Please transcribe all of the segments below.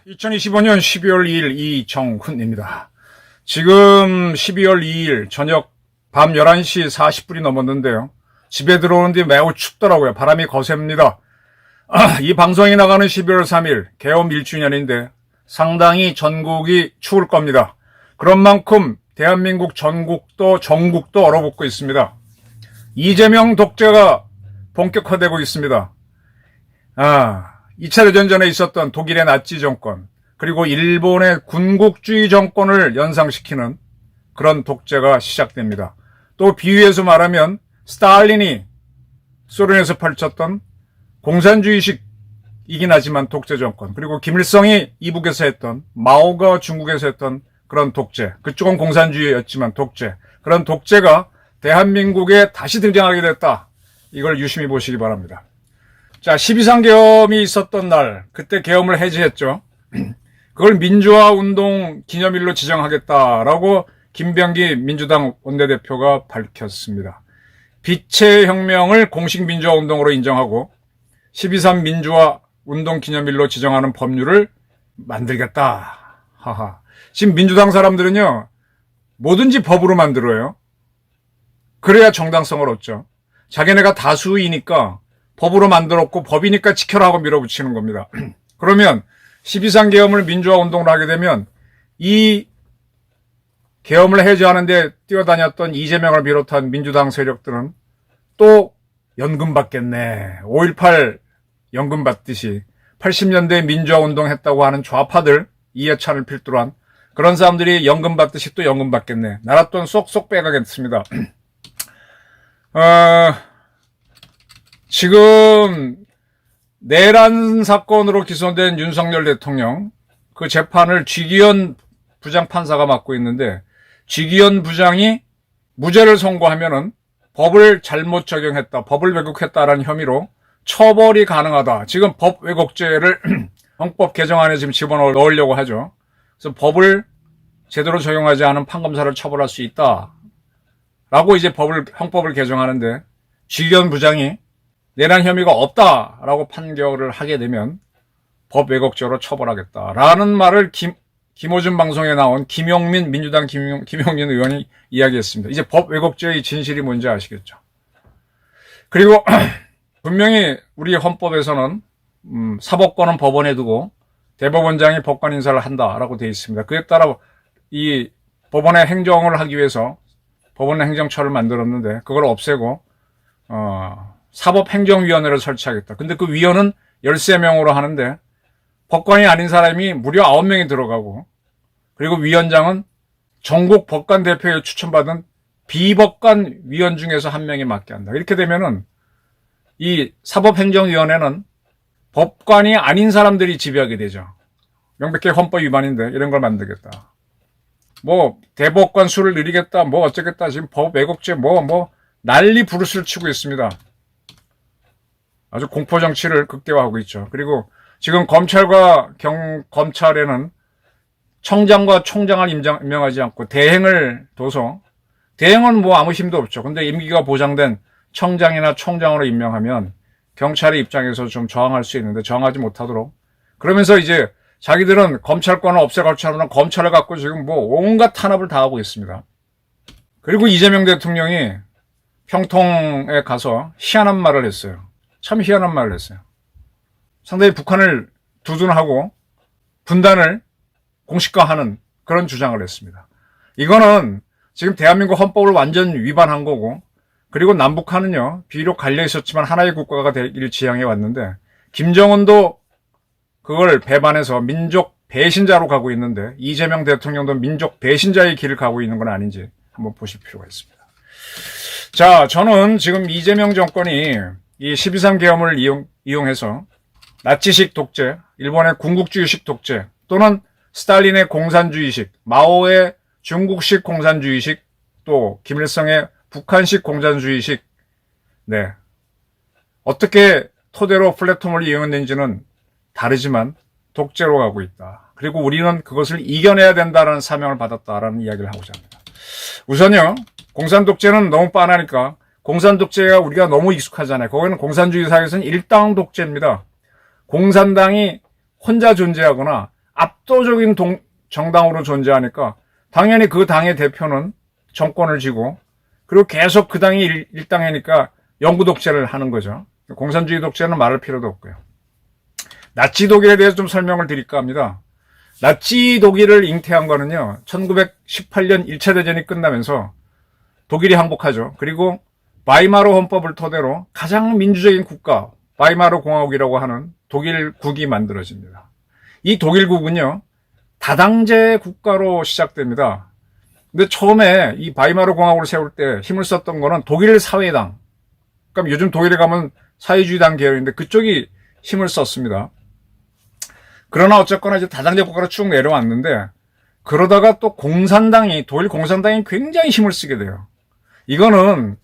2025년 12월 2일 이정훈입니다. 지금 12월 2일 저녁 밤 11시 40분이 넘었는데요. 집에 들어오는데 매우 춥더라고요. 바람이 거셉니다. 이 방송이 나가는 12월 3일 개엄 1주년인데 상당히 전국이 추울 겁니다. 그런 만큼 대한민국 전국도 얼어붙고 있습니다. 이재명 독재가 본격화되고 있습니다. 2차 대전 전에 있었던 독일의 나치 정권, 그리고 일본의 군국주의 정권을 연상시키는 그런 독재가 시작됩니다. 또 비유해서 말하면 스탈린이 소련에서 펼쳤던 공산주의식이긴 하지만 독재 정권, 그리고 김일성이 이북에서 했던, 마오가 중국에서 했던 그런 독재, 그쪽은 공산주의였지만 독재, 그런 독재가 대한민국에 다시 등장하게 됐다. 이걸 유심히 보시기 바랍니다. 자, 12.3 계엄이 있었던 날, 그때 계엄을 해제했죠. 그걸 민주화운동 기념일로 지정하겠다라고 김병기 민주당 원내대표가 밝혔습니다. 빛의 혁명을 공식 민주화운동으로 인정하고 12.3 민주화운동 기념일로 지정하는 법률을 만들겠다. 하하. 지금 민주당 사람들은요, 뭐든지 법으로 만들어요. 그래야 정당성을 얻죠. 자기네가 다수이니까 법으로 만들었고 법이니까 지켜라 하고 밀어붙이는 겁니다. 그러면 12.3 계엄을 민주화운동을 하게 되면 이 계엄을 해제하는 데 뛰어다녔던 이재명을 비롯한 민주당 세력들은 또 연금 받겠네. 5.18 연금 받듯이 80년대 민주화운동 했다고 하는 좌파들, 이해찬을 필두로 한 그런 사람들이 연금 받듯이 또 연금 받겠네. 나라 돈 쏙쏙 빼가겠습니다. 지금 내란 사건으로 기소된 윤석열 대통령, 그 재판을 쥐기현 부장판사가 맡고 있는데, 쥐기현 부장이 무죄를 선고하면은 법을 잘못 적용했다, 법을 왜곡했다라는 혐의로 처벌이 가능하다. 지금 법 왜곡죄를 헌법 개정안에 지금 집어넣으려고 하죠. 그래서 법을 제대로 적용하지 않은 판검사를 처벌할 수 있다. 라고 이제 형법을 개정하는데, 쥐기현 부장이 내란 혐의가 없다라고 판결을 하게 되면 법 왜곡죄로 처벌하겠다라는 말을 김호준 방송에 나온 민주당 김용민 의원이 이야기했습니다. 이제 법 왜곡죄의 진실이 뭔지 아시겠죠? 그리고 분명히 우리 헌법에서는 사법권은 법원에 두고 대법원장이 법관 인사를 한다라고 되어 있습니다. 그에 따라 이 법원의 행정을 하기 위해서 법원 행정처를 만들었는데 그걸 없애고 사법행정위원회를 설치하겠다. 근데 그 위원은 13명으로 하는데 법관이 아닌 사람이 무려 9명이 들어가고, 그리고 위원장은 전국 법관 대표에 추천받은 비법관 위원 중에서 1명이 맡게 한다. 이렇게 되면은 이 사법행정위원회는 법관이 아닌 사람들이 지배하게 되죠. 명백히 헌법 위반인데 이런 걸 만들겠다. 뭐 대법관 수를 늘리겠다, 뭐 어쩌겠다. 지금 법 왜곡죄 난리 부르스를 치고 있습니다. 아주 공포 정치를 극대화하고 있죠. 그리고 지금 검찰과 검찰에는 청장과 총장을 임명하지 않고 대행을 둬서, 대행은 뭐 아무 힘도 없죠. 근데 임기가 보장된 청장이나 총장으로 임명하면 경찰의 입장에서 좀 저항할 수 있는데 저항하지 못하도록, 그러면서 이제 자기들은 검찰권을 없애가지고는 검찰을 갖고 지금 뭐 온갖 탄압을 다 하고 있습니다. 그리고 이재명 대통령이 평통에 가서 희한한 말을 했어요. 참 희한한 말을 했어요. 상당히 북한을 두둔하고 분단을 공식화하는 그런 주장을 했습니다. 이거는 지금 대한민국 헌법을 완전 위반한 거고, 그리고 남북한은요, 비록 갈려 있었지만 하나의 국가가 되길 지향해 왔는데, 김정은도 그걸 배반해서 민족 배신자로 가고 있는데, 이재명 대통령도 민족 배신자의 길을 가고 있는 건 아닌지 한번 보실 필요가 있습니다. 자, 저는 지금 이재명 정권이 이 12.3 계엄을 이용해서 나치식 독재, 일본의 군국주의식 독재, 또는 스탈린의 공산주의식, 마오의 중국식 공산주의식, 또 김일성의 북한식 공산주의식, 어떻게 토대로 플랫폼을 이용했는지는 다르지만 독재로 가고 있다. 그리고 우리는 그것을 이겨내야 된다는 사명을 받았다라는 이야기를 하고자 합니다. 우선요, 공산 독재는 너무 빤하니까 공산 독재가 우리가 너무 익숙하잖아요. 거기는 공산주의 사회에서는 일당 독재입니다. 공산당이 혼자 존재하거나 압도적인 정당으로 존재하니까 당연히 그 당의 대표는 정권을 쥐고 그리고 계속 그 당이 일당이니까 영구 독재를 하는 거죠. 공산주의 독재는 말할 필요도 없고요. 나치 독일에 대해서 좀 설명을 드릴까 합니다. 나치 독일을 잉태한 거는요, 1918년 1차 대전이 끝나면서 독일이 항복하죠. 그리고 바이마르 헌법을 토대로 가장 민주적인 국가, 바이마르 공화국이라고 하는 독일국이 만들어집니다. 이 독일국은요, 다당제 국가로 시작됩니다. 근데 처음에 이 바이마르 공화국을 세울 때 힘을 썼던 거는 독일 사회당. 그러니까 요즘 독일에 가면 사회주의당 계열인데 그쪽이 힘을 썼습니다. 그러나 어쨌거나 이제 다당제 국가로 쭉 내려왔는데 그러다가 또 독일 공산당이 굉장히 힘을 쓰게 돼요. 이거는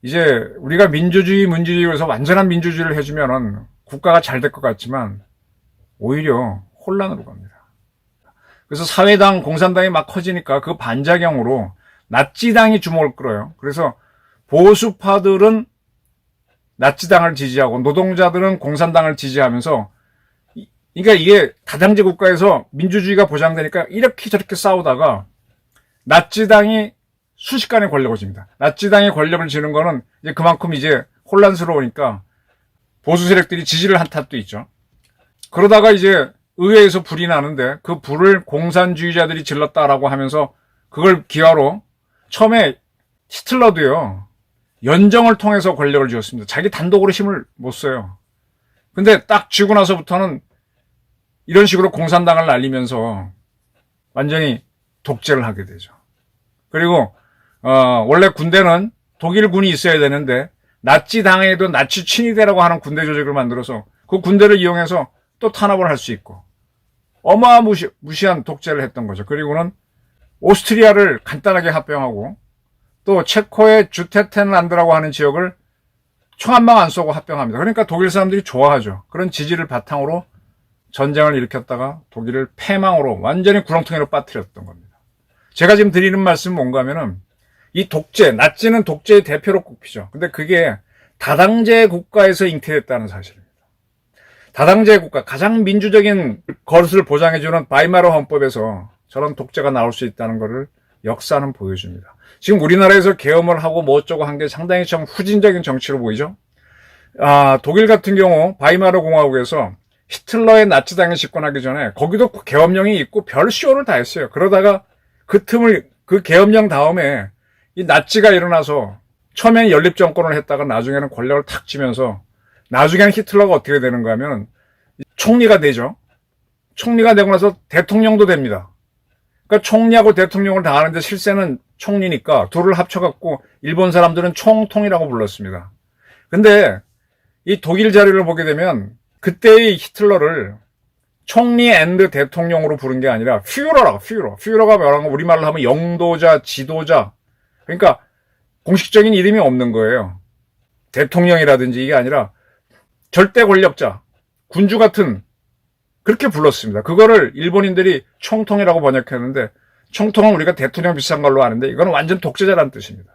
이제 우리가 민주주의에서 완전한 민주주의를 해주면은 국가가 잘 될 것 같지만 오히려 혼란으로 갑니다. 그래서 사회당, 공산당이 막 커지니까 그 반작용으로 나치당이 주목을 끌어요. 그래서 보수파들은 나치당을 지지하고 노동자들은 공산당을 지지하면서 그러니까 이게 다당제 국가에서 민주주의가 보장되니까 이렇게 저렇게 싸우다가 나치당이 순식간에 권력을 쥡니다. 나치당이 권력을 쥐는 거는 이제 그만큼 이제 혼란스러우니까 보수 세력들이 지지를 한 탓도 있죠. 그러다가 이제 의회에서 불이 나는데 그 불을 공산주의자들이 질렀다라고 하면서 그걸 기화로 처음에 히틀러도요, 연정을 통해서 권력을 쥐었습니다. 자기 단독으로 힘을 못 써요. 근데 딱 쥐고 나서부터는 이런 식으로 공산당을 날리면서 완전히 독재를 하게 되죠. 그리고 원래 군대는 독일군이 있어야 되는데 나치 당에도 나치 친위대라고 하는 군대 조직을 만들어서 그 군대를 이용해서 또 탄압을 할 수 있고 어마무시한 독재를 했던 거죠. 그리고는 오스트리아를 간단하게 합병하고 또 체코의 주테텐란드라고 하는 지역을 총 한 방 안 쏘고 합병합니다. 그러니까 독일 사람들이 좋아하죠. 그런 지지를 바탕으로 전쟁을 일으켰다가 독일을 패망으로 완전히 구렁텅이로 빠뜨렸던 겁니다. 제가 지금 드리는 말씀은 뭔가 하면은 이 독재, 나치는 독재의 대표로 꼽히죠. 근데 그게 다당제 국가에서 잉태됐다는 사실입니다. 다당제 국가, 가장 민주적인 것을 보장해주는 바이마르 헌법에서 저런 독재가 나올 수 있다는 것을 역사는 보여줍니다. 지금 우리나라에서 계엄을 하고 뭐 어쩌고 한 게 상당히 좀 후진적인 정치로 보이죠. 독일 같은 경우 바이마르 공화국에서 히틀러의 나치당이 집권하기 전에 거기도 계엄령이 있고 별 쇼를 다 했어요. 그러다가 그 계엄령 다음에 이 나치가 일어나서 처음에는 연립정권을 했다가 나중에는 권력을 탁 쥐면서 나중에는 히틀러가 어떻게 되는가 하면 총리가 되죠. 총리가 되고 나서 대통령도 됩니다. 그러니까 총리하고 대통령을 다 하는데 실세는 총리니까 둘을 합쳐갖고 일본 사람들은 총통이라고 불렀습니다. 근데 이 독일 자료를 보게 되면 그때의 히틀러를 총리 앤드 대통령으로 부른 게 아니라 퓨러가 뭐라고 우리말로 하면 영도자, 지도자. 그러니까 공식적인 이름이 없는 거예요. 대통령이라든지 이게 아니라 절대 권력자, 군주 같은 그렇게 불렀습니다. 그거를 일본인들이 총통이라고 번역했는데 총통은 우리가 대통령 비슷한 걸로 아는데 이건 완전 독재자라는 뜻입니다.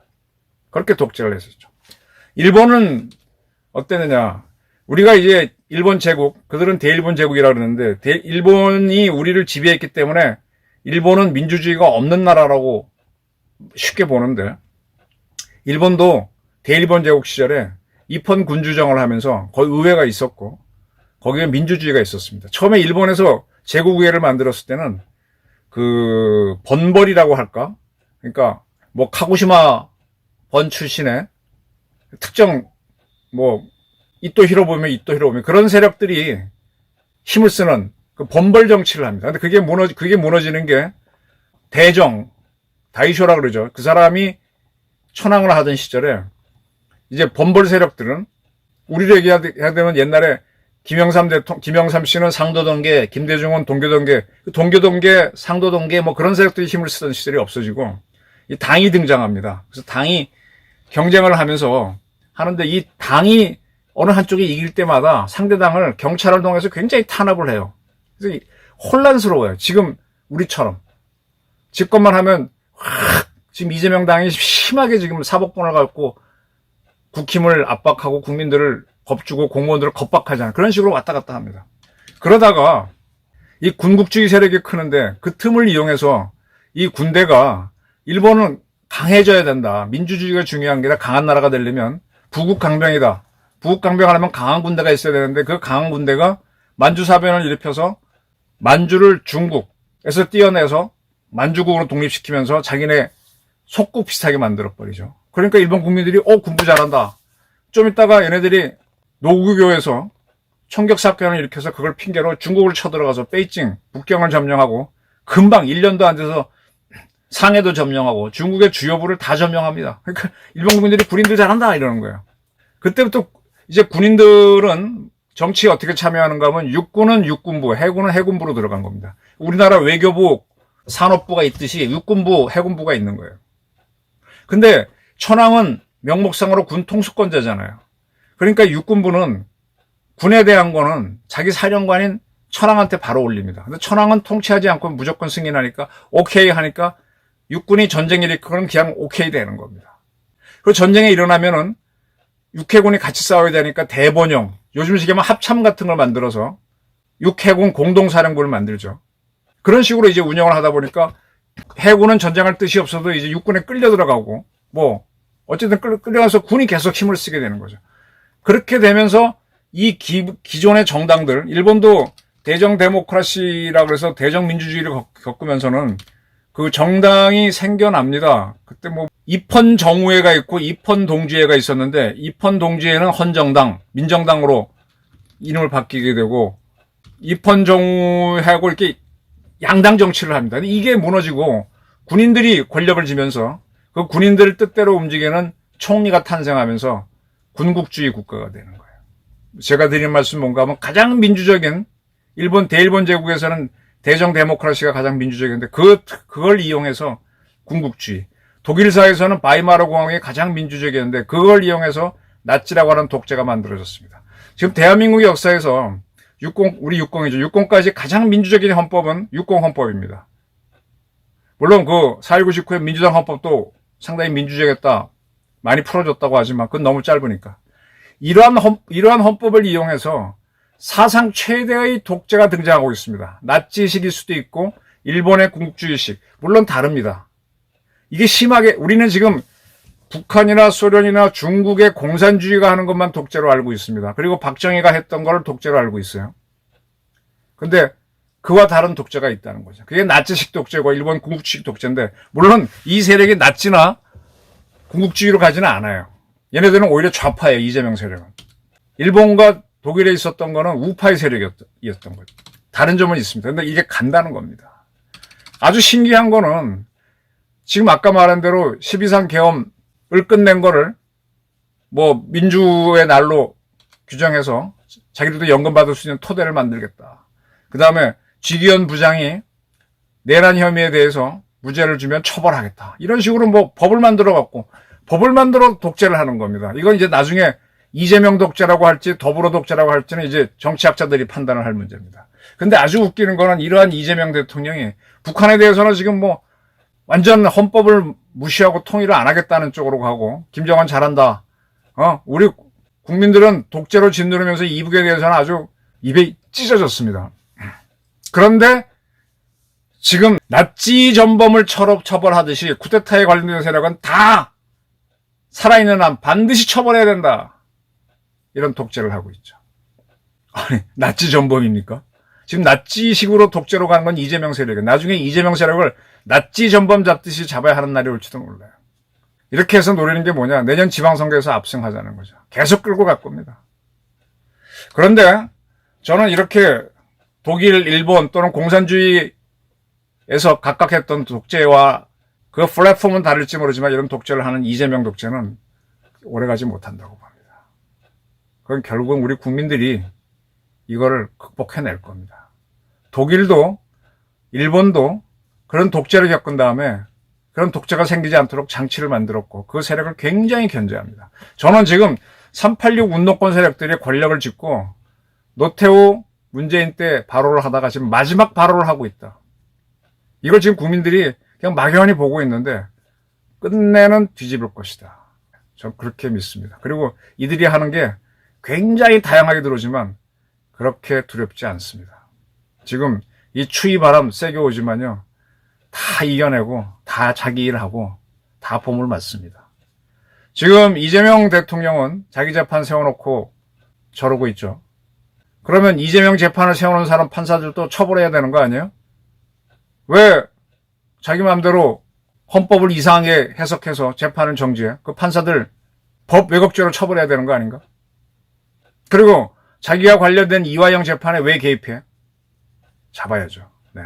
그렇게 독재를 했었죠. 일본은 어땠느냐. 우리가 이제 일본 제국, 그들은 대일본 제국이라고 그러는데 일본이 우리를 지배했기 때문에 일본은 민주주의가 없는 나라라고 쉽게 보는데 일본도 대일본 제국 시절에 입헌 군주정을 하면서 거의 의회가 있었고 거기에 민주주의가 있었습니다. 처음에 일본에서 제국의회를 만들었을 때는 그 번벌이라고 할까? 그러니까 뭐 카고시마 번 출신의 특정 뭐 이토 히로부미 그런 세력들이 힘을 쓰는 그 번벌 정치를 합니다. 근데 그게 무너지는 게 다이쇼라 그러죠. 그 사람이 천황을 하던 시절에 이제 번벌 세력들은 우리로 얘기해야 되면 옛날에 김영삼 씨는 상도동계, 김대중은 동교동계, 동교동계, 상도동계 뭐 그런 세력들이 힘을 쓰던 시절이 없어지고 이 당이 등장합니다. 그래서 당이 경쟁을 하면서 하는데 이 당이 어느 한쪽이 이길 때마다 상대당을 경찰을 통해서 굉장히 탄압을 해요. 그래서 혼란스러워요. 지금 우리처럼 집권만 하면 확 지금 이재명 당이 심하게 지금 사법권을 갖고 국힘을 압박하고 국민들을 겁주고 공무원들을 겁박하잖아요. 그런 식으로 왔다 갔다 합니다. 그러다가 이 군국주의 세력이 크는데 그 틈을 이용해서 이 군대가 일본은 강해져야 된다. 민주주의가 중요한 게 아니라 강한 나라가 되려면 부국강병이다. 부국강병하려면 강한 군대가 있어야 되는데 그 강한 군대가 만주사변을 일으켜서 만주를 중국에서 떼어내서 만주국으로 독립시키면서 자기네 속국 비슷하게 만들어버리죠. 그러니까 일본 국민들이 군부 잘한다. 좀 있다가 얘네들이 노구교에서 총격사건을 일으켜서 그걸 핑계로 중국을 쳐들어가서 베이징, 북경을 점령하고 금방 1년도 안 돼서 상해도 점령하고 중국의 주요부를 다 점령합니다. 그러니까 일본 국민들이 군인들 잘한다 이러는 거예요. 그때부터 이제 군인들은 정치에 어떻게 참여하는가 하면 육군은 육군부, 해군은 해군부로 들어간 겁니다. 우리나라 외교부, 산업부가 있듯이 육군부, 해군부가 있는 거예요. 근데 천황은 명목상으로 군 통수권자잖아요. 그러니까 육군부는 군에 대한 거는 자기 사령관인 천황한테 바로 올립니다. 근데 천황은 통치하지 않고 무조건 승인하니까 오케이 하니까 육군이 전쟁이 일으키면 그냥 오케이 되는 겁니다. 그리고 전쟁이 일어나면은 육해군이 같이 싸워야 되니까 대번영, 요즘 시기면 합참 같은 걸 만들어서 육해군 공동사령부를 만들죠. 그런 식으로 이제 운영을 하다 보니까 해군은 전쟁할 뜻이 없어도 이제 육군에 끌려 들어가고 어쨌든 끌려가서 군이 계속 힘을 쓰게 되는 거죠. 그렇게 되면서 이 기존의 정당들, 일본도 대정 데모크라시라 그래서 대정 민주주의를 겪으면서는 그 정당이 생겨납니다. 그때 입헌 정우회가 있고 입헌 동지회가 있었는데 입헌 동지회는 헌정당, 민정당으로 이름을 바뀌게 되고 입헌 정우회하고 이렇게 양당 정치를 합니다. 이게 무너지고 군인들이 권력을 쥐면서 그 군인들 뜻대로 움직이는 총리가 탄생하면서 군국주의 국가가 되는 거예요. 제가 드린 말씀 뭔가 하면 가장 민주적인 대일본 제국에서는 대정 데모크라시가 가장 민주적인데 그걸 이용해서 군국주의. 독일사에서는 바이마르 공화국이 가장 민주적이었는데 그걸 이용해서 나치라고 하는 독재가 만들어졌습니다. 지금 대한민국의 역사에서 우리 육공이죠. 육공까지 가장 민주적인 헌법은 육공헌법입니다. 물론 4.19 직후에 민주당 헌법도 상당히 민주적이었다. 많이 풀어줬다고 하지만 그건 너무 짧으니까. 이러한 헌법을 이용해서 사상 최대의 독재가 등장하고 있습니다. 나치식일 수도 있고 일본의 군국주의식. 물론 다릅니다. 이게 심하게 우리는 지금 북한이나 소련이나 중국의 공산주의가 하는 것만 독재로 알고 있습니다. 그리고 박정희가 했던 걸 독재로 알고 있어요. 근데 그와 다른 독재가 있다는 거죠. 그게 나치식 독재고 일본 군국주의식 독재인데 물론 이 세력이 나치나 군국주의로 가지는 않아요. 얘네들은 오히려 좌파예요. 이재명 세력은. 일본과 독일에 있었던 거는 우파의 세력이었던 거죠. 다른 점은 있습니다. 근데 이게 간다는 겁니다. 아주 신기한 거는 지금 아까 말한 대로 12.3 계엄을 끝낸 거를 민주의 날로 규정해서 자기들도 연금 받을 수 있는 토대를 만들겠다. 그 다음에 지기현 부장이 내란 혐의에 대해서 무죄를 주면 처벌하겠다. 이런 식으로 법을 만들어 독재를 하는 겁니다. 이건 이제 나중에 이재명 독재라고 할지 더불어 독재라고 할지는 이제 정치학자들이 판단을 할 문제입니다. 근데 아주 웃기는 거는 이러한 이재명 대통령이 북한에 대해서는 지금 완전 헌법을 무시하고 통일을 안 하겠다는 쪽으로 가고 김정은 잘한다. 우리 국민들은 독재로 짓누르면서 이북에 대해서는 아주 입에 찢어졌습니다. 그런데 지금 나치 전범을 처벌하듯이 쿠데타에 관련된 세력은 다 살아있는 한 반드시 처벌해야 된다. 이런 독재를 하고 있죠. 아니, 나치 전범입니까? 지금 나치식으로 독재로 가는 건 이재명 세력이에요. 나중에 이재명 세력을 나치 전범 잡듯이 잡아야 하는 날이 올지도 몰라요. 이렇게 해서 노리는 게 뭐냐? 내년 지방선거에서 압승하자는 거죠. 계속 끌고 갈 겁니다. 그런데 저는 이렇게 독일, 일본 또는 공산주의에서 각각 했던 독재와 그 플랫폼은 다를지 모르지만 이런 독재를 하는 이재명 독재는 오래가지 못한다고 봅니다. 그건 결국은 우리 국민들이 이거를 극복해낼 겁니다. 독일도 일본도 그런 독재를 겪은 다음에 그런 독재가 생기지 않도록 장치를 만들었고 그 세력을 굉장히 견제합니다. 저는 지금 386 운동권 세력들이 권력을 쥐고 노태우 문재인 때 발호를 하다가 지금 마지막 발호를 하고 있다. 이걸 지금 국민들이 그냥 막연히 보고 있는데 끝내는 뒤집을 것이다. 전 그렇게 믿습니다. 그리고 이들이 하는 게 굉장히 다양하게 들어오지만 그렇게 두렵지 않습니다. 지금 이 추위 바람 세게 오지만요. 다 이겨내고 다 자기 일하고 다 봄을 맞습니다. 지금 이재명 대통령은 자기 재판 세워놓고 저러고 있죠. 그러면 이재명 재판을 세워놓은 사람 판사들도 처벌해야 되는 거 아니에요? 왜 자기 마음대로 헌법을 이상하게 해석해서 재판을 정지해? 그 판사들 법 왜곡죄로 처벌해야 되는 거 아닌가? 그리고 자기와 관련된 이화영 재판에 왜 개입해? 잡아야죠. 네.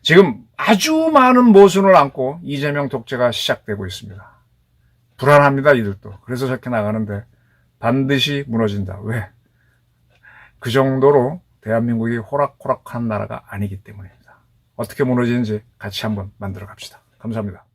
지금 아주 많은 모순을 안고 이재명 독재가 시작되고 있습니다. 불안합니다, 이들도. 그래서 저렇게 나가는데 반드시 무너진다. 왜? 그 정도로 대한민국이 호락호락한 나라가 아니기 때문입니다. 어떻게 무너지는지 같이 한번 만들어 갑시다. 감사합니다.